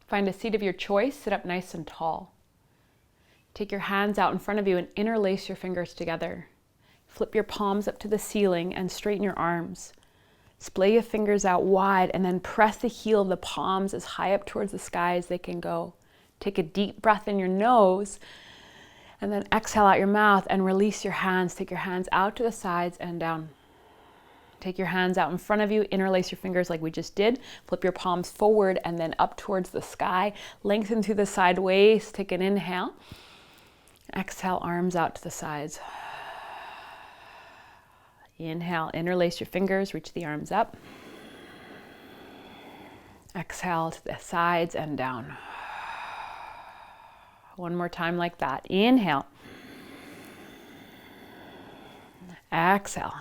Find a seat of your choice, sit up nice and tall. Take your hands out in front of you and interlace your fingers together. Flip your palms up to the ceiling and straighten your arms. Splay your fingers out wide and then press the heel of the palms as high up towards the sky as they can go. Take a deep breath in your nose and then exhale out your mouth and release your hands. Take your hands out to the sides and down. Take your hands out in front of you, interlace your fingers like we just did. Flip your palms forward and then up towards the sky. Lengthen through the side waist. Take an inhale. Exhale, arms out to the sides. Inhale, interlace your fingers, reach the arms up. Exhale to the sides and down. One more time like that. Inhale. Exhale.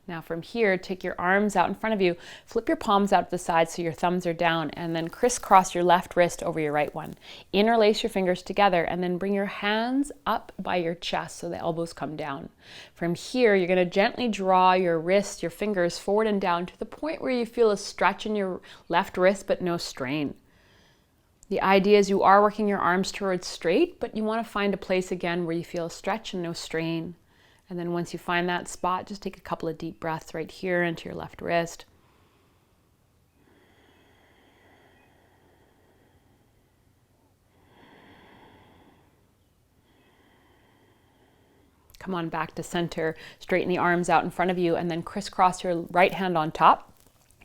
Now from here, take your arms out in front of you, flip your palms out to the side so your thumbs are down, and then crisscross your left wrist over your right one. Interlace your fingers together and then bring your hands up by your chest so the elbows come down. From here, you're going to gently draw your wrists, your fingers forward and down to the point where you feel a stretch in your left wrist but no strain. The idea is you are working your arms towards straight, but you want to find a place again where you feel a stretch and no strain. And then once you find that spot, just take a couple of deep breaths right here into your left wrist. Come on back to center, straighten the arms out in front of you, and then crisscross your right hand on top.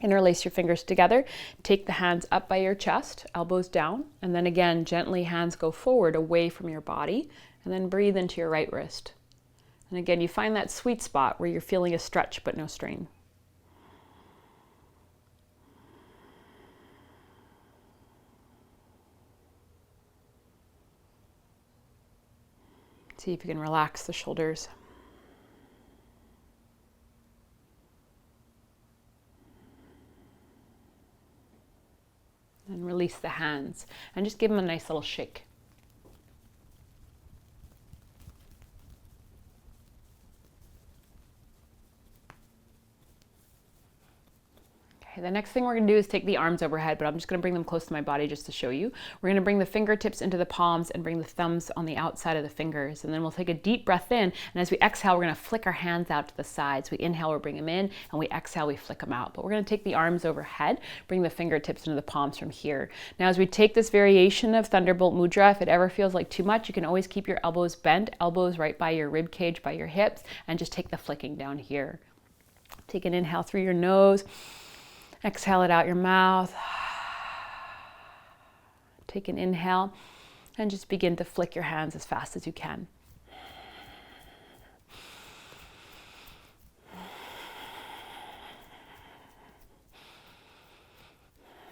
Interlace your fingers together. Take the hands up by your chest, elbows down, and then again, gently hands go forward away from your body, and then breathe into your right wrist. And again, you find that sweet spot where you're feeling a stretch but no strain. See if you can relax the shoulders. And release the hands and just give them a nice little shake. The next thing we're going to do is take the arms overhead, but I'm just going to bring them close to my body just to show you. We're going to bring the fingertips into the palms and bring the thumbs on the outside of the fingers. And then we'll take a deep breath in. And as we exhale, we're going to flick our hands out to the sides. We inhale, we bring them in, and we exhale, we flick them out. But we're going to take the arms overhead, bring the fingertips into the palms from here. Now, as we take this variation of Thunderbolt Mudra, if it ever feels like too much, you can always keep your elbows bent, elbows right by your rib cage, by your hips, and just take the flicking down here. Take an inhale through your nose. Exhale it out your mouth. Take an inhale and just begin to flick your hands as fast as you can.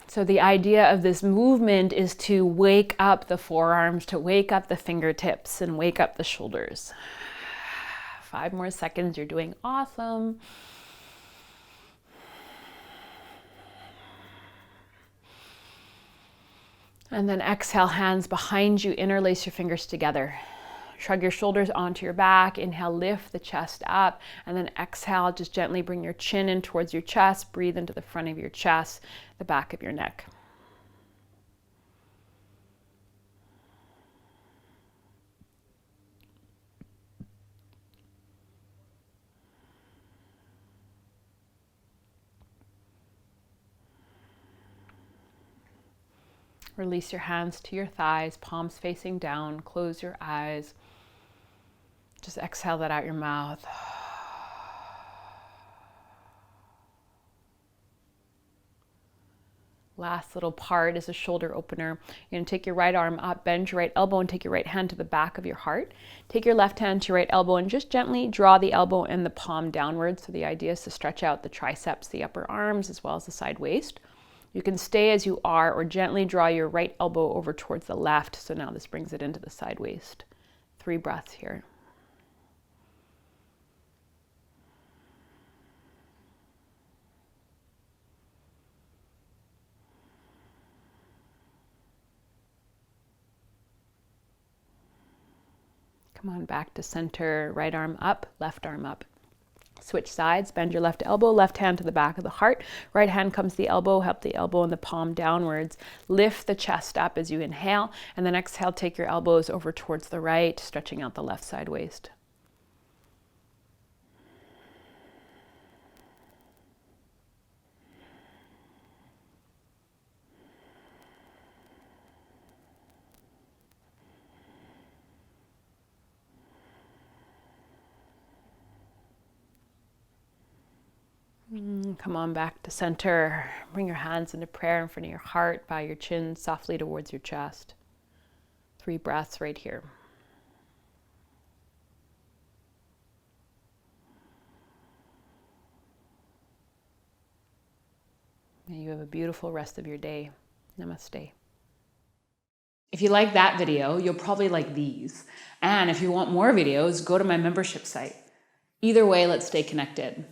So the idea of this movement is to wake up the forearms, to wake up the fingertips, and wake up the shoulders. 5 more seconds, you're doing awesome. And then exhale, hands behind you, interlace your fingers together. Shrug your shoulders onto your back. Inhale, lift the chest up. And then exhale, just gently bring your chin in towards your chest. Breathe into the front of your chest, the back of your neck. Release your hands to your thighs, palms facing down. Close your eyes. Just exhale that out your mouth. Last little part is a shoulder opener. You're going to take your right arm up, bend your right elbow, and take your right hand to the back of your heart. Take your left hand to your right elbow and just gently draw the elbow and the palm downwards. So the idea is to stretch out the triceps, the upper arms, as well as the side waist. You can stay as you are or gently draw your right elbow over towards the left. So now this brings it into the side waist. 3 breaths here. Come on back to center, right arm up, left arm up. Switch sides, bend your left elbow, left hand to the back of the heart. Right hand comes to the elbow, help the elbow and the palm downwards. Lift the chest up as you inhale, and then exhale, take your elbows over towards the right, stretching out the left side waist. Come on back to center. Bring your hands into prayer in front of your heart. Bow your chin softly towards your chest. 3 breaths right here. May you have a beautiful rest of your day. Namaste. If you like that video, you'll probably like these. And if you want more videos, go to my membership site. Either way, let's stay connected.